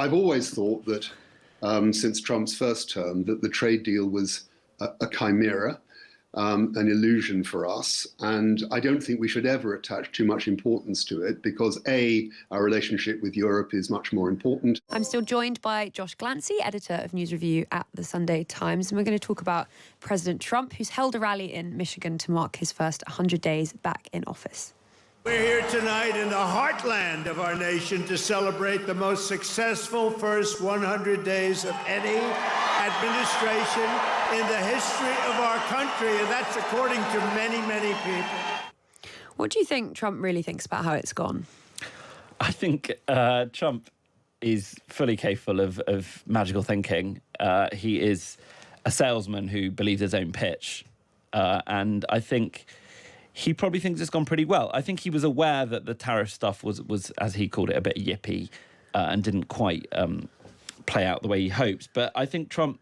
I've always thought that since Trump's first term that the trade deal was a chimera, an illusion for us. And I don't think we should ever attach too much importance to it because our relationship with Europe is much more important. I'm still joined by Josh Glancy, editor of News Review at the Sunday Times. And we're going to talk about President Trump, who's held a rally in Michigan to mark his first 100 days back in office. We're here tonight in the heartland of our nation to celebrate the most successful first 100 days of any administration in the history of our country, and that's according to many, many people. What do you think Trump really thinks about how it's gone? I think Trump is fully capable of magical thinking. He is a salesman who believes his own pitch, and I think he probably thinks it's gone pretty well. I think he was aware that the tariff stuff was as he called it, a bit yippy and didn't quite play out the way he hoped. But I think Trump,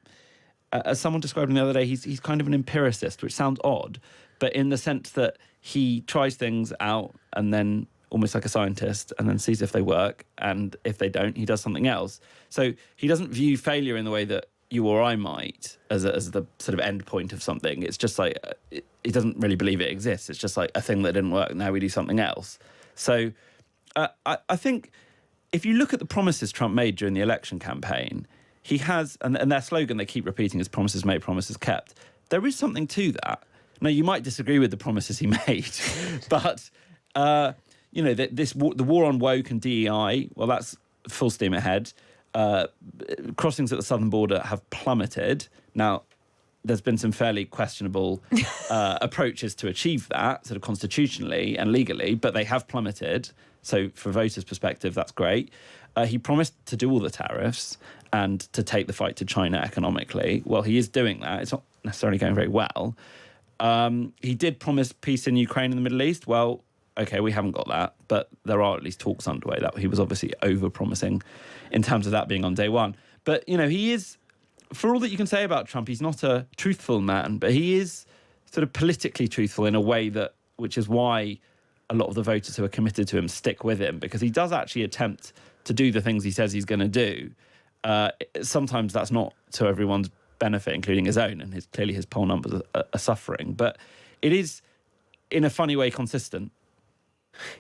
as someone described him the other day, he's kind of an empiricist, which sounds odd, but in the sense that he tries things out and then almost like a scientist and then sees if they work. And if they don't, he does something else. So he doesn't view failure in the way that you or I might as the sort of end point of something. It's just like, he doesn't really believe it exists. It's just like a thing that didn't work, now we do something else. So I think if you look at the promises Trump made during the election campaign, he has, and their slogan they keep repeating is promises made, promises kept. There is something to that. Now, you might disagree with the promises he made, but, the war on woke and DEI, well, that's full steam ahead. Crossings at the southern border have plummeted. Now, there's been some fairly questionable approaches to achieve that, sort of constitutionally and legally, but they have plummeted. So from voters' perspective, that's great. He promised to do all the tariffs and to take the fight to China economically. Well, he is doing that. It's not necessarily going very well. He did promise peace in Ukraine and the Middle East. Well, okay, we haven't got that, but there are at least talks underway. That he was obviously over-promising in terms of that being on day one. But, he is, for all that you can say about Trump, he's not a truthful man, but he is sort of politically truthful in a way which is why a lot of the voters who are committed to him stick with him, because he does actually attempt to do the things he says he's going to do. Sometimes that's not to everyone's benefit, including his own, and clearly his poll numbers are suffering. But it is, in a funny way, consistent.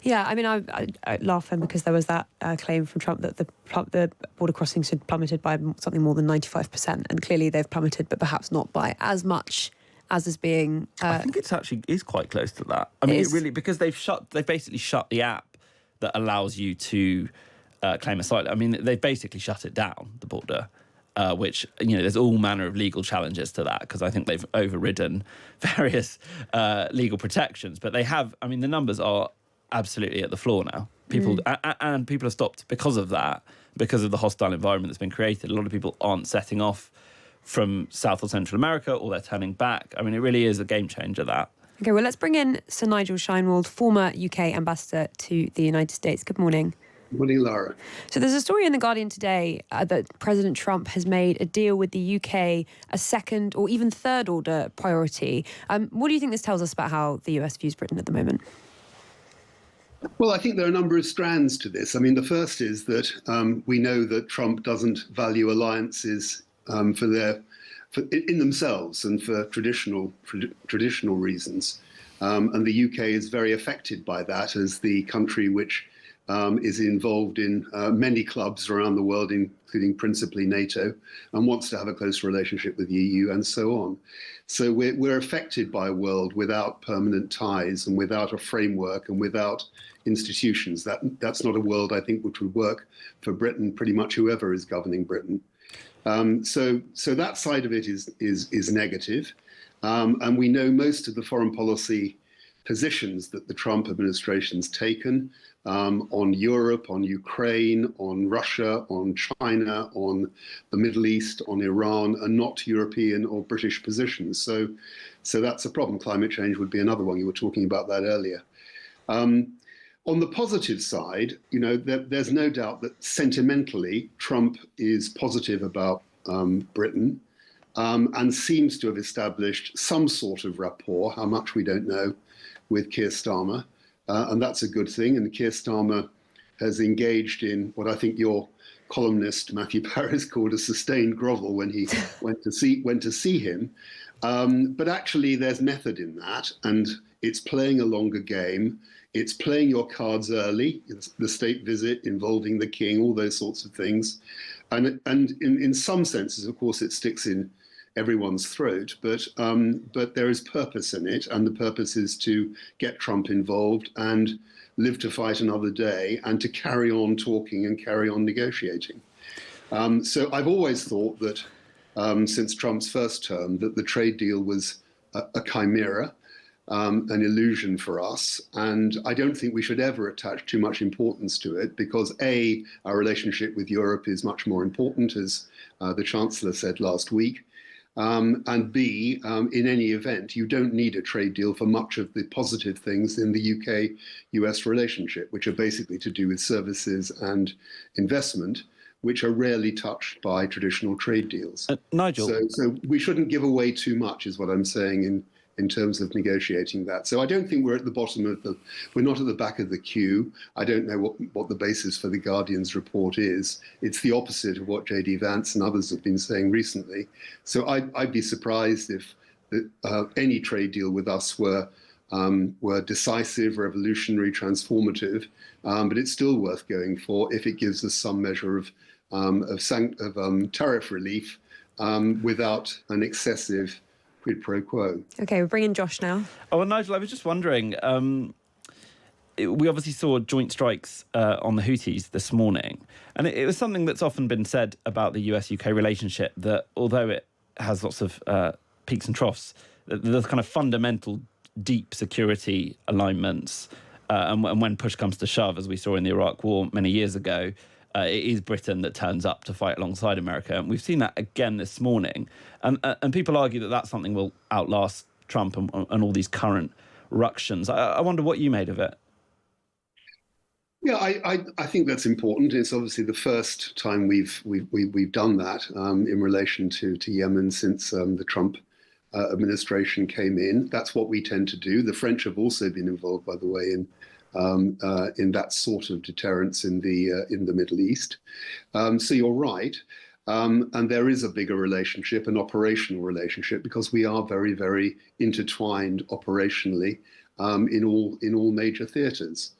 Yeah, I mean, I laugh then because there was that claim from Trump that the border crossings had plummeted by something more than 95%, and clearly they've plummeted, but perhaps not by as much as is being. I think it's actually is quite close to that. I mean, it really, because they've basically shut the app that allows you to claim asylum. I mean, they've basically shut it down, the border. Which, there's all manner of legal challenges to that because I think they've overridden various legal protections. But they have, I mean, the numbers are absolutely at the floor now. People and people have stopped because of that, because of the hostile environment that's been created. A lot of people aren't setting off from South or Central America, or they're turning back. I mean, it really is a game changer, that. Okay, well, let's bring in Sir Nigel Sheinwald, former UK ambassador to the United States. Good morning. Good morning, Lara. So there's a story in The Guardian today that President Trump has made a deal with the UK a second or even third order priority. What do you think this tells us about how the US views Britain at the moment? Well, I think there are a number of strands to this. I mean, the first is that we know that Trump doesn't value alliances in themselves and for traditional reasons. And the UK is very affected by that as the country which is involved in many clubs around the world, including principally NATO, and wants to have a close relationship with the EU and so on. So we're affected by a world without permanent ties and without a framework and without institutions. That's not a world, I think, which would work for Britain, pretty much whoever is governing Britain. So that side of it is negative. And we know most of the foreign policy positions that the Trump administration's taken on Europe, on Ukraine, on Russia, on China, on the Middle East, on Iran, are not European or British positions. So that's a problem. Climate change would be another one. You were talking about that earlier. On the positive side, there's no doubt that sentimentally Trump is positive about Britain and seems to have established some sort of rapport, how much we don't know, with Keir Starmer. And that's a good thing. And Keir Starmer has engaged in what I think you're columnist Matthew Paris called a sustained grovel when he went to see him. But actually, there's method in that, and it's playing a longer game. It's playing your cards early. It's the state visit involving the king, all those sorts of things, and in some senses, of course, it sticks in everyone's throat. But there is purpose in it, and the purpose is to get Trump involved and live to fight another day, and to carry on talking and carry on negotiating. So I've always thought that since Trump's first term, that the trade deal was a chimera, an illusion for us. And I don't think we should ever attach too much importance to it because A, our relationship with Europe is much more important, as the Chancellor said last week. And B, in any event, you don't need a trade deal for much of the positive things in the UK-US relationship, which are basically to do with services and investment, which are rarely touched by traditional trade deals. Nigel. So we shouldn't give away too much, is what I'm saying in terms of negotiating that. So I don't think we're at the bottom of we're not at the back of the queue. I don't know what the basis for the Guardian's report is. It's the opposite of what J.D. Vance and others have been saying recently. So I'd be surprised if any trade deal with us were decisive, revolutionary, transformative, but it's still worth going for if it gives us some measure of tariff relief without an excessive quid pro quo. Okay, we're bringing Josh now. Oh, well, Nigel, I was just wondering, we obviously saw joint strikes on the Houthis this morning, and it was something that's often been said about the US-UK relationship, that although it has lots of peaks and troughs, the kind of fundamental deep security alignments, and when push comes to shove, as we saw in the Iraq War many years ago, it is Britain that turns up to fight alongside America. And we've seen that again this morning. And people argue that that's something will outlast Trump and all these current ructions. I wonder what you made of it. Yeah, I think that's important. It's obviously the first time we've done that in relation to Yemen since the Trump administration came in. That's what we tend to do. The French have also been involved, by the way, in that sort of deterrence in the Middle East. So you're right. And there is a bigger relationship, an operational relationship, because we are very, very intertwined operationally in all major theatres.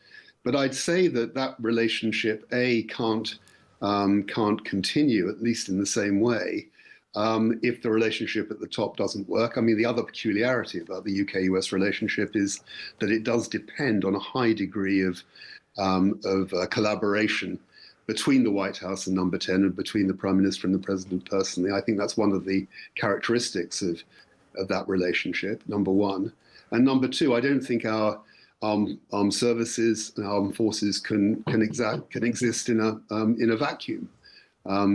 But I'd say that relationship, A, can't continue, at least in the same way, if the relationship at the top doesn't work. I mean, the other peculiarity about the UK-US relationship is that it does depend on a high degree of collaboration between the White House and Number 10 and between the Prime Minister and the President personally. I think that's one of the characteristics of that relationship, number one. And number two, I don't think our armed services and armed forces can exist in a vacuum.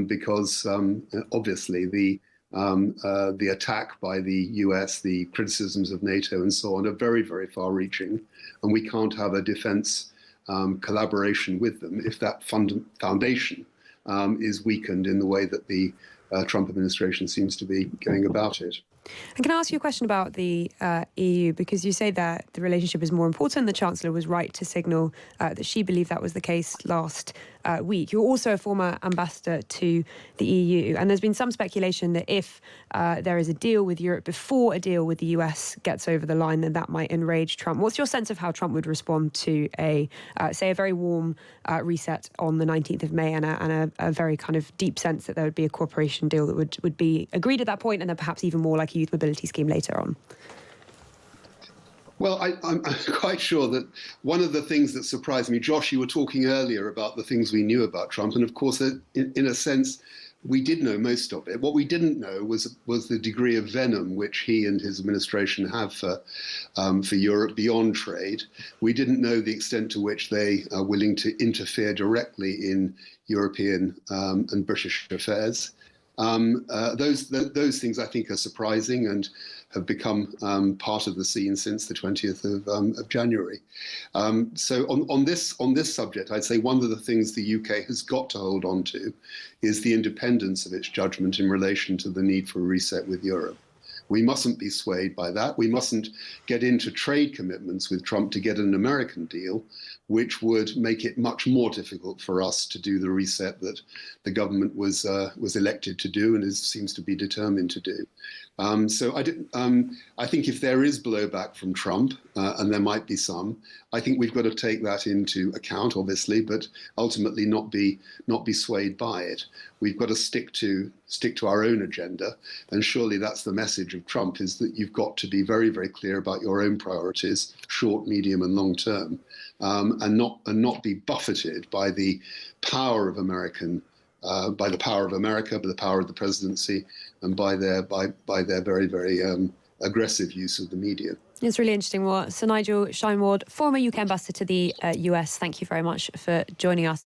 Because obviously the attack by the US, the criticisms of NATO and so on are very, very far-reaching, and we can't have a defense collaboration with them if that foundation is weakened in the way that the Trump administration seems to be going about it. And can I ask you a question about the EU? Because you say that the relationship is more important. The Chancellor was right to signal that she believed that was the case last week. You're also a former ambassador to the EU. And there's been some speculation that if there is a deal with Europe before a deal with the US gets over the line, then that might enrage Trump. What's your sense of how Trump would respond to a very warm reset on the 19th of May and a very kind of deep sense that there would be a cooperation deal that would be agreed at that point, and then perhaps even more like a youth mobility scheme later on? Well, I'm quite sure that one of the things that surprised me, Josh, you were talking earlier about the things we knew about Trump, and of course, in a sense, we did know most of it. What we didn't know was the degree of venom which he and his administration have for Europe beyond trade. We didn't know the extent to which they are willing to interfere directly in European and British affairs. Those things I think are surprising and have become part of the scene since the 20th of January. So on this subject, I'd say one of the things the UK has got to hold on to is the independence of its judgment in relation to the need for a reset with Europe. We mustn't be swayed by that. We mustn't get into trade commitments with Trump to get an American deal. which would make it much more difficult for us to do the reset that the government was elected to do and seems to be determined to do. So I think if there is blowback from Trump, and there might be some, I think we've got to take that into account, obviously, but ultimately not be swayed by it. We've got to stick to our own agenda, and surely that's the message of Trump: is that you've got to be very, very clear about your own priorities, short, medium, and long term, and not be buffeted by the power of America, by the power of the presidency, and by their very, very aggressive use of the media. It's really interesting. Well, Sir Nigel Sheinwald, former UK ambassador to the US, thank you very much for joining us.